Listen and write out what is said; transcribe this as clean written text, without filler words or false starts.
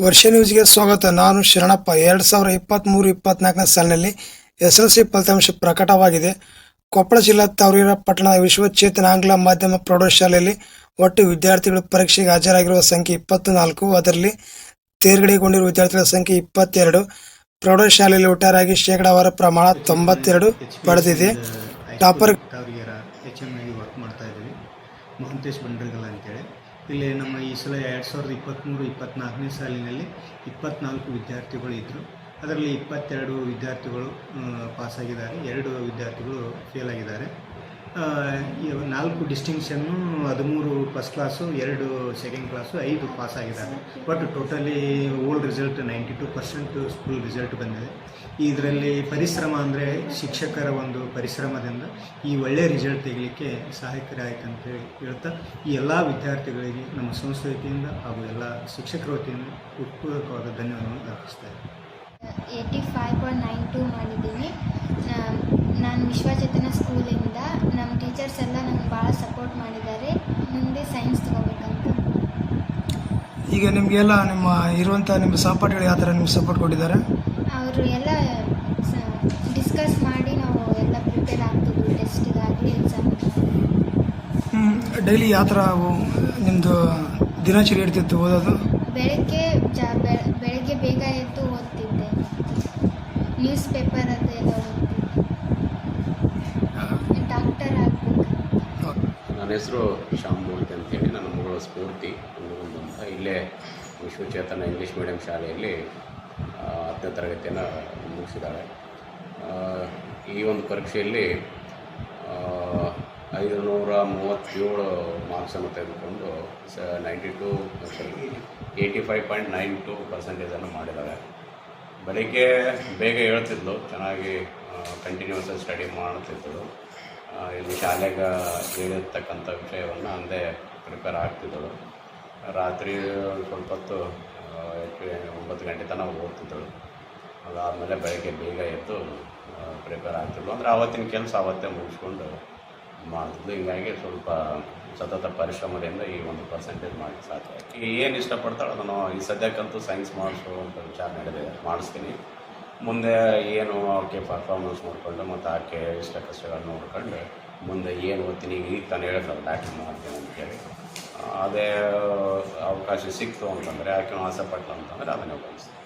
ವರ್ಷ ನ್ಯೂಸ್ಗೆ ಸ್ವಾಗತ. ನಾನು ಶರಣಪ್ಪ. 2023-24 ಸಾಲಿನಲ್ಲಿ SSLC ಫಲಿತಾಂಶ ಪ್ರಕಟವಾಗಿದೆ. ಕೊಪ್ಪಳ ಜಿಲ್ಲಾ ತವರೀರ ಪಟ್ಟಣದ ವಿಶ್ವಚೇತನ ಆಂಗ್ಲ ಮಾಧ್ಯಮ ಪ್ರೌಢಶಾಲೆಯಲ್ಲಿ ಒಟ್ಟು ವಿದ್ಯಾರ್ಥಿಗಳು ಪರೀಕ್ಷೆಗೆ ಹಾಜರಾಗಿರುವ ಸಂಖ್ಯೆ 24. ಅದರಲ್ಲಿ ತೇರ್ಗಡೆಗೊಂಡಿರುವ ವಿದ್ಯಾರ್ಥಿಗಳ ಸಂಖ್ಯೆ 22. ಪ್ರೌಢಶಾಲೆಯಲ್ಲಿ ಒಟ್ಟಾರೆಯಾಗಿ ಶೇಕಡಾವಾರು ಪ್ರಮಾಣ 92 ಪಡೆದಿದೆ. ಟಾಪರ್ ವರ್ಕ್ ಮಾಡ್ತಾ ಇದ್ದೀವಿ. ಮಹಂತೇಶ್ ಬಂಡ್ರಿಗಲ್ ಅಂತೇಳಿ. ಇಲ್ಲಿ ನಮ್ಮ ಈ ಸಲ 2023-24 ಸಾಲಿನಲ್ಲಿ 24 ವಿದ್ಯಾರ್ಥಿಗಳು ಇದ್ದರು. ಅದರಲ್ಲಿ 22 ವಿದ್ಯಾರ್ಥಿಗಳು ಪಾಸಾಗಿದ್ದಾರೆ, 2 ವಿದ್ಯಾರ್ಥಿಗಳು ಫೇಲ್ ಆಗಿದ್ದಾರೆ. 4 ಡಿಸ್ಟಿಂಕ್ಷನ್ನು, 13 first class, 2 second class, 5 pass ಆಗಿದ್ದಾರೆ. But totally old result 92% school result ಬಂದಿದೆ. ಇದರಲ್ಲಿ ಪರಿಶ್ರಮ ಅಂದರೆ ಶಿಕ್ಷಕರ ಒಂದು ಪರಿಶ್ರಮದಿಂದ ಈ ಒಳ್ಳೆಯ ರಿಸಲ್ಟ್ ತೆಗಲಿಕ್ಕೆ ಸಹಾಯಕರ ಆಯಿತು ಅಂತ ಹೇಳ್ತಾ ಈ ಎಲ್ಲ ವಿದ್ಯಾರ್ಥಿಗಳಿಗೆ ನಮ್ಮ ಸಂಸ್ಥೆ ವತಿಯಿಂದ ಹಾಗೂ ಎಲ್ಲ ಶಿಕ್ಷಕರ ವತಿಯಿಂದ ಉತ್ಪೂರ್ವಕವಾದ ಧನ್ಯವಾದಗಳನ್ನು ಅರ್ಪಿಸ್ತಾ ಇದ್ದೀನಿ. 85.92 ಮಾಡಿದ್ದೀನಿ. ನಾನು ವಿಶ್ವಚೇತನ ಸ್ಕೂಲಿಂದ ನಮ್ಮ ಟೀಚರ್ಸ್ ಎಲ್ಲ ನಂಗೆ ಭಾಳ ಸಪೋರ್ಟ್ ಮಾಡಿದ್ದಾರೆ. ಮುಂದೆ ಸೈನ್ಸ್ ತೊಗೋಬೇಕಂತ. ಈಗ ನಿಮಗೆಲ್ಲ ನಿಮ್ಮ ಇರುವಂಥ ನಿಮ್ಮ ಸಹಪಾಠಿಗಳು ಯಾವ ಥರ ನಿಮ್ಗೆ ಸಪೋರ್ಟ್ ಕೊಟ್ಟಿದ್ದಾರೆ? ಅವರು ಎಲ್ಲ ಡಿಸ್ಕಸ್ ಮಾಡಿ ನಾವು ಎಲ್ಲ ಪ್ರಿಪೇರ್ ಆಗ್ತಿದ್ವಿ ಟೆಸ್ಟಿಗಾಗಲಿ ಎಕ್ಸಾಮಿಗೆ. ಡೈಲಿ ಯಾವ ಥರ ನಿಮ್ಮದು ದಿನಚರಿ ಇರ್ತಿತ್ತು ಓದೋದು? ಬೆಳಗ್ಗೆ ಬೇಗ ಎದ್ದು ಓದ್ತಿದ್ದೆ. ನ್ಯೂಸ್ ಪೇಪರ್ ಅದೆಲ್ಲ ಓದ್ತಿದ್ದೆ. ಡಾಕ್ಟರ್ ಆಗಬೇಕು. ನನ್ನ ಹೆಸರು ಶ್ಯಾಮಮೂರ್ತಿ ಅಂತೇಳಿ. ನನ್ನ ಮಗಳು ಸ್ಫೂರ್ತಿ ಅಂತ ಇಲ್ಲೇ ವಿಶ್ವಚೇತನ ಇಂಗ್ಲೀಷ್ ಮೀಡಿಯಂ ಶಾಲೆಯಲ್ಲಿ 10ನೇ ತರಗತಿಯನ್ನು ಮುಗಿಸಿದ್ದಾಳೆ. ಈ ಒಂದು ಪರೀಕ್ಷೆಯಲ್ಲಿ 537 ಮಾರ್ಕ್ಸನ್ನು ತೆಗೆದುಕೊಂಡು 85.92% ಮಾಡಿದ್ದಾಳೆ. ಬೆಳಿಗ್ಗೆ ಬೇಗ ಹೇಳ್ತಿದ್ಲು, ಚೆನ್ನಾಗಿ ಕಂಟಿನ್ಯೂಸ್ ಸ್ಟಡಿ ಮಾಡ್ತಿದ್ದಳು. ಇಲ್ಲಿ ಶಾಲೆಗೆ ಹೇಳಿರ್ತಕ್ಕಂಥ ವಿಷಯವನ್ನು ಅಂದೇ ಪ್ರಿಪೇರ್ ಆಗ್ತಿದ್ದಳು. ರಾತ್ರಿ ಸ್ವಲ್ಪ ಹೊತ್ತು 9 ಗಂಟೆ ತನಕ ಓದ್ತಿದ್ದಳು. ಅದಾದಮೇಲೆ ಬೆಳಗ್ಗೆ ಬೇಗ ಎದ್ದು ಪ್ರಿಪೇರ್ ಆಗ್ತಿದ್ಳು. ಅಂದರೆ ಆವತ್ತಿನ ಕೆಲಸ ಆವತ್ತೇ ಮುಗಿಸ್ಕೊಂಡು ಮಾಡ್ತಿದ್ಲು. ಹೀಗಾಗಿ ಸ್ವಲ್ಪ ಸತತ ಪರಿಶ್ರಮದಿಂದ ಈ ಒಂದು ಪರ್ಸೆಂಟೇಜ್ ಮಾಡಿ ಸಾಧ್ಯ. ಈಗ ಏನು ಇಷ್ಟಪಡ್ತಾಳೆ ಅದನ್ನು ಈ ಸದ್ಯಕ್ಕಂತೂ ಸೈನ್ಸ್ ಮಾಡಿಸುವಂಥ ವಿಚಾರ ನಡೆದಿದೆ, ಮಾಡಿಸ್ತೀನಿ. ಮುಂದೆ ಏನು ಆಕೆ ಪರ್ಫಾರ್ಮೆನ್ಸ್ ನೋಡಿಕೊಂಡು ಮತ್ತು ಆಕೆ ಇಷ್ಟ ಕಷ್ಟಗಳನ್ನ ನೋಡ್ಕೊಂಡು ಮುಂದೆ ಏನು ಓದ್ತೀನಿ, ಈಗ ತಾನು ಹೇಳಿದ್ನಲ್ಲ ಡಾಕ್ಟ್ರ್ ಮಾಡ್ತೀನಿ ಅಂತೇಳಿ, ಅದೇ ಅವಕಾಶ ಸಿಕ್ತು ಅಂತಂದರೆ ಆಕೆ ಆಸೆ ಪಟ್ಲು ಅಂತಂದರೆ ಅದನ್ನೇ ಉಪಯೋಗಿಸ್ತೀನಿ.